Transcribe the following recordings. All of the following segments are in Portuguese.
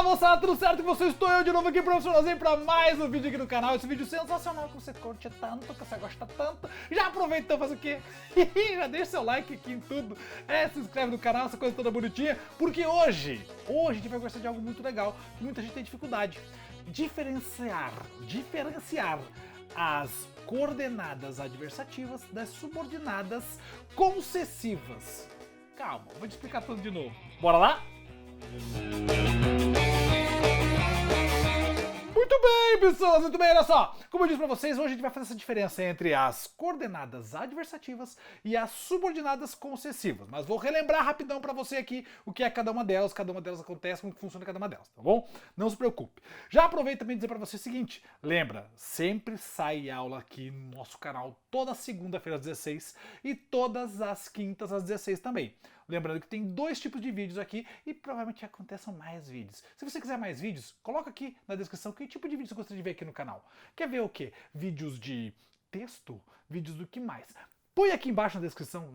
Fala moçada, tudo certo com vocês? Estou eu de novo aqui, profissionalzinho, para mais um vídeo aqui no canal. Esse vídeo sensacional que você curte tanto, que você gosta tanto. Já aproveita então, faz o quê? Já deixa seu like aqui em tudo. Se inscreve no canal, essa coisa toda bonitinha. Porque hoje a gente vai conversar de algo muito legal, que muita gente tem dificuldade. Diferenciar as coordenadas adversativas das subordinadas concessivas. Calma, vou te explicar tudo de novo. Bora lá? Muito bem, pessoas, muito bem, olha só. Como eu disse pra vocês, hoje a gente vai fazer essa diferença entre as coordenadas adversativas e as subordinadas concessivas. Mas vou relembrar rapidão pra você aqui o que é cada uma delas acontece, como funciona cada uma delas, tá bom? Não se preocupe. Já aproveito também dizer pra você o seguinte, lembra, sempre sai aula aqui no nosso canal toda segunda-feira às 16 e todas as quintas às 16 também. Lembrando que tem dois tipos de vídeos aqui e provavelmente aconteçam mais vídeos. Se você quiser mais vídeos, coloca aqui na descrição que tipo de vídeo você gostaria de ver aqui no canal. Quer ver o quê? Vídeos de texto? Vídeos do que mais? Põe aqui embaixo na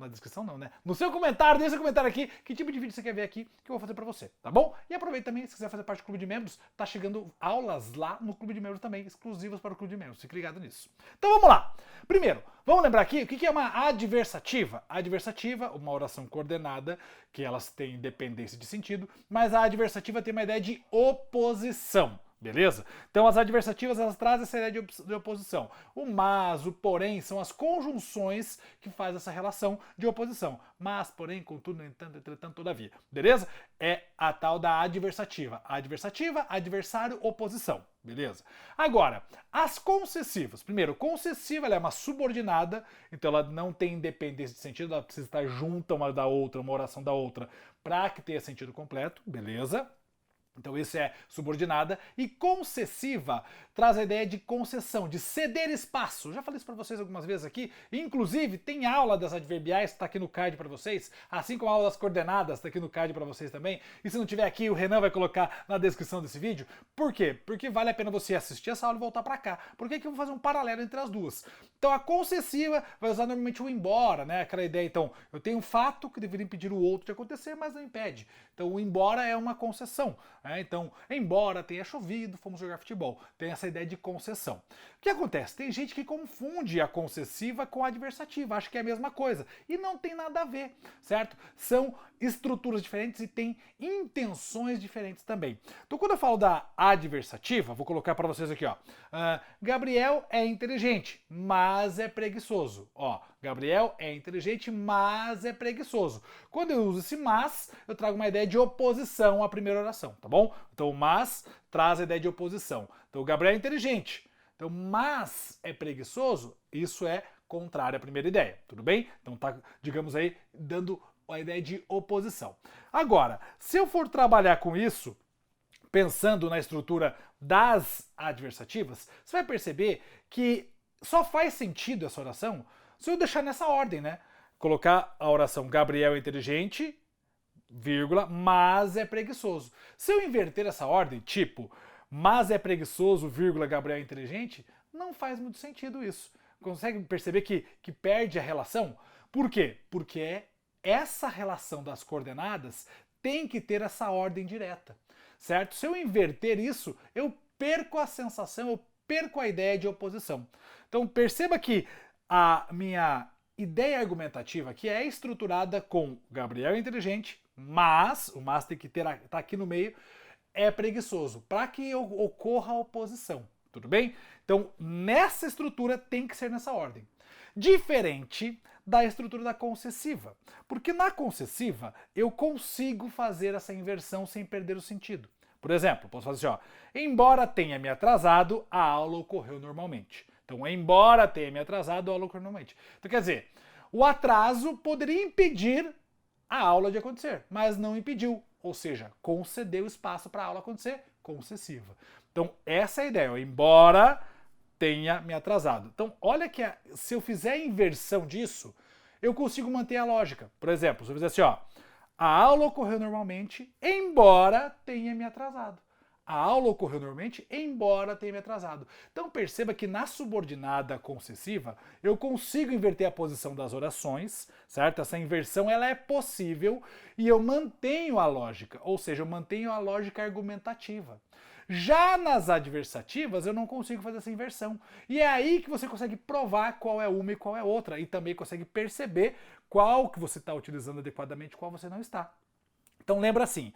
descrição não, né? No seu comentário, deixa seu comentário aqui, que tipo de vídeo você quer ver aqui que eu vou fazer pra você, tá bom? E aproveita também, se quiser fazer parte do Clube de Membros, tá chegando aulas lá no Clube de Membros também, exclusivas para o Clube de Membros, fique ligado nisso. Então vamos lá! Primeiro, vamos lembrar aqui o que é uma adversativa. A adversativa, uma oração coordenada, que elas têm dependência de sentido, mas a adversativa tem uma ideia de oposição. Beleza? Então as adversativas elas trazem essa ideia de oposição. O mas, o porém, são as conjunções que fazem essa relação de oposição. Mas, porém, contudo, no entanto, entretanto, todavia. Beleza? É a tal da adversativa. Adversativa, adversário, oposição. Beleza? Agora, as concessivas. Primeiro, concessiva ela é uma subordinada, então ela não tem independência de sentido, ela precisa estar junta uma da outra, uma oração da outra, para que tenha sentido completo. Beleza? Então isso é subordinada. E concessiva traz a ideia de concessão, de ceder espaço. Já falei isso para vocês algumas vezes aqui. Inclusive, tem aula das adverbiais, está aqui no card para vocês. Assim como a aula das coordenadas, está aqui no card para vocês também. E se não tiver aqui, o Renan vai colocar na descrição desse vídeo. Por quê? Porque vale a pena você assistir essa aula e voltar para cá. Por que eu vou fazer um paralelo entre as duas? Então a concessiva vai usar normalmente o embora, né? Aquela ideia, então, eu tenho um fato que deveria impedir o outro de acontecer, mas não impede. Então o embora é uma concessão. Então, embora tenha chovido, fomos jogar futebol. Tem essa ideia de concessão. O que acontece? Tem gente que confunde a concessiva com a adversativa, acha que é a mesma coisa. E não tem nada a ver, certo? São estruturas diferentes e têm intenções diferentes também. Então, quando eu falo da adversativa, vou colocar para vocês aqui, ó. Gabriel é inteligente, mas é preguiçoso. Ó, Gabriel é inteligente, mas é preguiçoso. Quando eu uso esse mas, eu trago uma ideia de oposição à primeira oração, tá bom? Então, o mas traz a ideia de oposição. Então, o Gabriel é inteligente, então, mas é preguiçoso, isso é contrário à primeira ideia, tudo bem? Então, tá, digamos aí, dando a ideia de oposição. Agora, se eu for trabalhar com isso, pensando na estrutura das adversativas, você vai perceber que só faz sentido essa oração se eu deixar nessa ordem, né? Colocar a oração Gabriel é inteligente, vírgula, mas é preguiçoso. Se eu inverter essa ordem, tipo, mas é preguiçoso, vírgula, Gabriel é inteligente, não faz muito sentido isso. Consegue perceber que perde a relação? Por quê? Porque essa relação das coordenadas tem que ter essa ordem direta, certo? Se eu inverter isso, eu perco a sensação, eu perco a ideia de oposição. Então perceba que a minha ideia argumentativa aqui é estruturada com Gabriel é inteligente, mas, o mas tem que tá aqui no meio, é preguiçoso, para que ocorra a oposição, tudo bem? Então, nessa estrutura tem que ser nessa ordem. Diferente da estrutura da concessiva, porque na concessiva eu consigo fazer essa inversão sem perder o sentido. Por exemplo, posso fazer assim, ó, embora tenha me atrasado, a aula ocorreu normalmente. Então, embora tenha me atrasado, a aula ocorreu normalmente. Então, quer dizer, o atraso poderia impedir a aula de acontecer, mas não impediu, ou seja, concedeu espaço para a aula acontecer, concessiva. Então, essa é a ideia, ó, embora tenha me atrasado. Então, olha que se eu fizer a inversão disso, eu consigo manter a lógica. Por exemplo, se eu fizer assim, ó, a aula ocorreu normalmente, embora tenha me atrasado. A aula ocorreu normalmente, embora tenha me atrasado. Então perceba que na subordinada concessiva eu consigo inverter a posição das orações, certo? Essa inversão ela é possível e eu mantenho a lógica, ou seja, eu mantenho a lógica argumentativa. Já nas adversativas eu não consigo fazer essa inversão. E é aí que você consegue provar qual é uma e qual é outra. E também consegue perceber qual que você está utilizando adequadamente e qual você não está. Então lembra assim,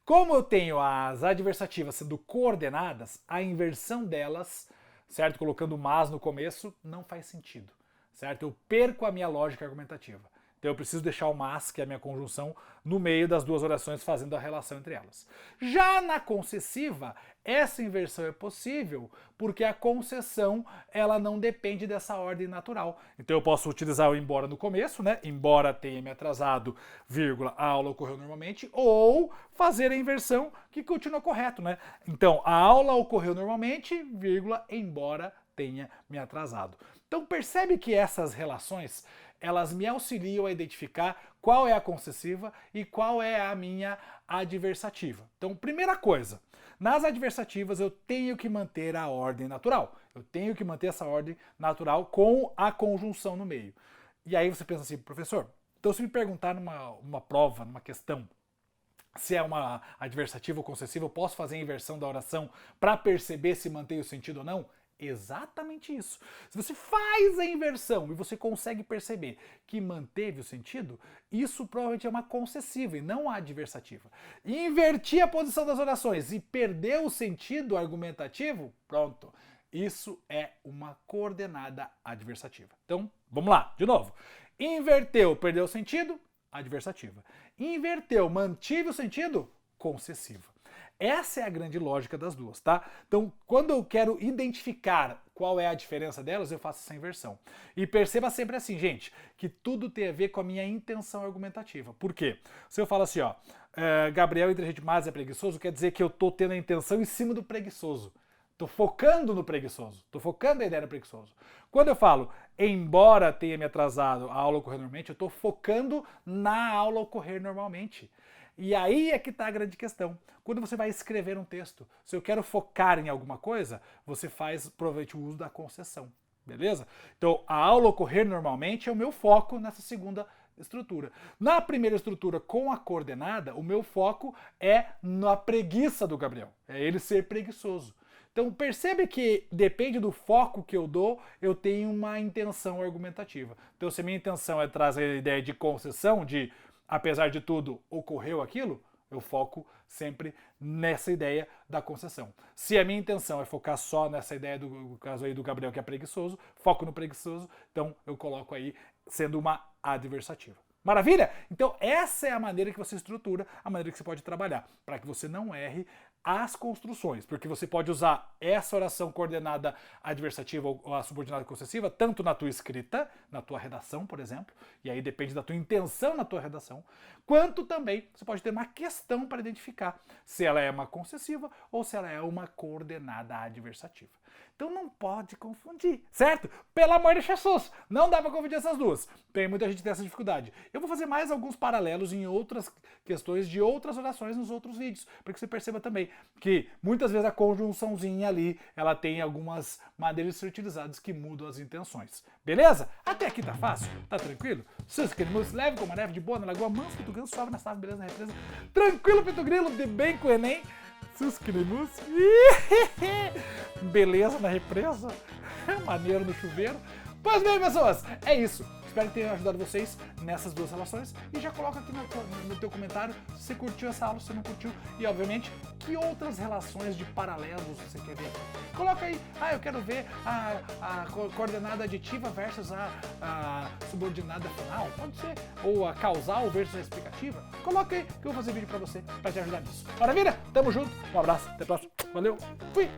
como eu tenho as adversativas sendo coordenadas, a inversão delas, certo? Colocando mas no começo, não faz sentido, certo? Eu perco a minha lógica argumentativa. Então eu preciso deixar o mas, que é a minha conjunção, no meio das duas orações, fazendo a relação entre elas. Já na concessiva, essa inversão é possível porque a concessão ela não depende dessa ordem natural. Então eu posso utilizar o embora no começo, né? Embora tenha me atrasado, vírgula, a aula ocorreu normalmente, ou fazer a inversão que continua correto, né? Então a aula ocorreu normalmente, vírgula, embora tenha me atrasado. Então percebe que essas relações elas me auxiliam a identificar qual é a concessiva e qual é a minha adversativa. Então, primeira coisa, nas adversativas eu tenho que manter a ordem natural. Eu tenho que manter essa ordem natural com a conjunção no meio. E aí você pensa assim, professor, então se me perguntar numa prova, numa questão, se é uma adversativa ou concessiva, eu posso fazer a inversão da oração para perceber se mantém o sentido ou não? Exatamente isso. Se você faz a inversão e você consegue perceber que manteve o sentido, isso provavelmente é uma concessiva e não a adversativa. Invertir a posição das orações e perder o sentido argumentativo, pronto. Isso é uma coordenada adversativa. Então, vamos lá, de novo. Inverteu, perdeu o sentido, adversativa. Inverteu, mantive o sentido, concessiva. Essa é a grande lógica das duas, tá? Então, quando eu quero identificar qual é a diferença delas, eu faço essa inversão. E perceba sempre assim, gente, que tudo tem a ver com a minha intenção argumentativa. Por quê? Se eu falo assim, ó, Gabriel inteligente mas é preguiçoso, quer dizer que eu tô tendo a intenção em cima do preguiçoso. Tô focando no preguiçoso, tô focando a ideia do preguiçoso. Quando eu falo, embora tenha me atrasado, a aula ocorrer normalmente, eu tô focando na aula ocorrer normalmente. E aí é que está a grande questão. Quando você vai escrever um texto, se eu quero focar em alguma coisa, você faz provavelmente o uso da concessão, beleza? Então, a aula ocorrer normalmente é o meu foco nessa segunda estrutura. Na primeira estrutura, com a coordenada, o meu foco é na preguiça do Gabriel, é ele ser preguiçoso. Então percebe que depende do foco que eu dou, eu tenho uma intenção argumentativa. Então se a minha intenção é trazer a ideia de concessão, de apesar de tudo, ocorreu aquilo, eu foco sempre nessa ideia da concessão. Se a minha intenção é focar só nessa ideia do caso aí do Gabriel que é preguiçoso, foco no preguiçoso, então eu coloco aí sendo uma adversativa. Maravilha? Então essa é a maneira que você estrutura, a maneira que você pode trabalhar, para que você não erre as construções, porque você pode usar essa oração coordenada adversativa ou a subordinada concessiva tanto na tua escrita, na tua redação, por exemplo, e aí depende da tua intenção na tua redação, quanto também você pode ter uma questão para identificar se ela é uma concessiva ou se ela é uma coordenada adversativa. Então não pode confundir, certo? Pelo amor de Jesus, não dá para confundir essas duas. Tem muita gente que tem essa dificuldade. Eu vou fazer mais alguns paralelos em outras questões de outras orações nos outros vídeos, para que você perceba também que muitas vezes a conjunçãozinha ali, ela tem algumas maneiras de ser utilizadas que mudam as intenções. Beleza? Até aqui tá fácil? Tá tranquilo? Seus queridos, leve como a neve de boa na lagoa, manso, Pito Grilo, suave na save, beleza na represa. Tranquilo, Pito Grilo, de bem com o Enem. Seus queridos, beleza na represa, maneiro no chuveiro. Pois bem, pessoas, é isso. Espero que tenha ajudado vocês nessas duas relações. E já coloca aqui no teu comentário se você curtiu essa aula, se você não curtiu. E, obviamente, que outras relações de paralelos você quer ver. Coloca aí, eu quero ver a coordenada aditiva versus a subordinada final. Pode ser. Ou a causal versus a explicativa. Coloca aí que eu vou fazer vídeo pra você, pra te ajudar nisso. Maravilha? Tamo junto. Um abraço. Até a próxima. Valeu. Fui.